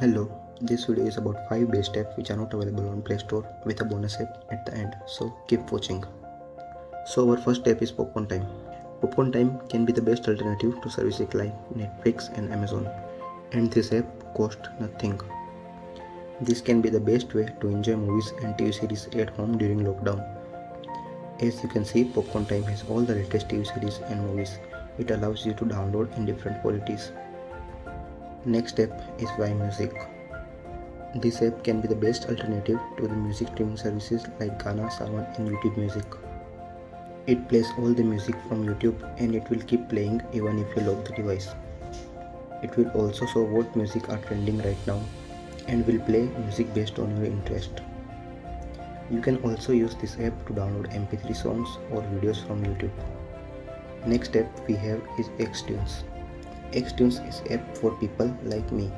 Hello, this video is about 5 best apps which are not available on Play Store with a bonus app at the end, so keep watching. So our first app is Popcorn Time. Popcorn Time can be the best alternative to services like Netflix and Amazon, and this app costs nothing. This can be the best way to enjoy movies and TV series at home during lockdown. As you can see, Popcorn Time has all the latest TV series and movies. It allows you to download in different qualities. Next app is Y Music. This app can be the best alternative to the music streaming services like Gaana, Saavn and YouTube Music. It plays all the music from YouTube and it will keep playing even if you lock the device. It will also show what music are trending right now and will play music based on your interest. You can also use this app to download MP3 songs or videos from YouTube. Next app we have is Xtunes. Xtunes is an app for people like me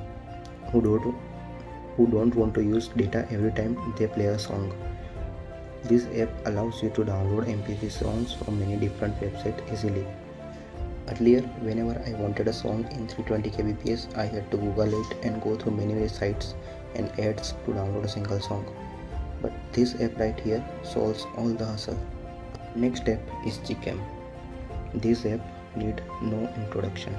who don't want to use data every time they play a song. This app allows you to download MP3 songs from many different websites easily. Earlier, whenever I wanted a song in 320 kbps, I had to Google it and go through many websites and ads to download a single song. But this app right here solves all the hassle. Next app is Gcam. This app need no introduction.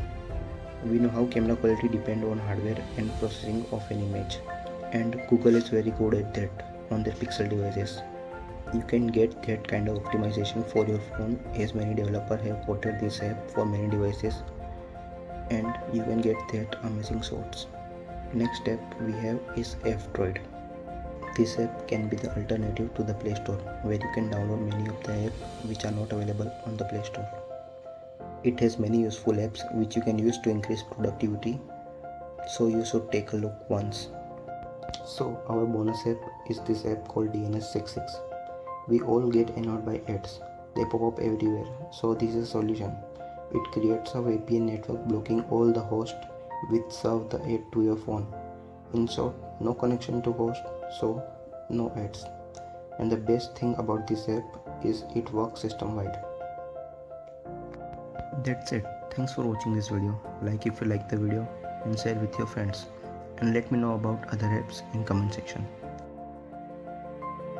We know how camera quality depends on hardware and processing of an image, and Google is very good at that on their Pixel devices. You can get that kind of optimization for your phone as many developers have ported this app for many devices, and you can get that amazing shots. Next app we have is F-Droid. This app can be the alternative to the Play Store, where you can download many of the apps which are not available on the Play Store. It has many useful apps which you can use to increase productivity, so you should take a look once. So our bonus app is this app called DNS66. We all get annoyed by ads. They pop up everywhere, so this is a solution. It creates a VPN network blocking all the hosts which serve the ad to your phone. In short, no connection to host, so no ads. And the best thing about this app is it works system wide. That's it. Thanks for watching this video. Like if you like the video and share with your friends, and let me know about other apps in comment section.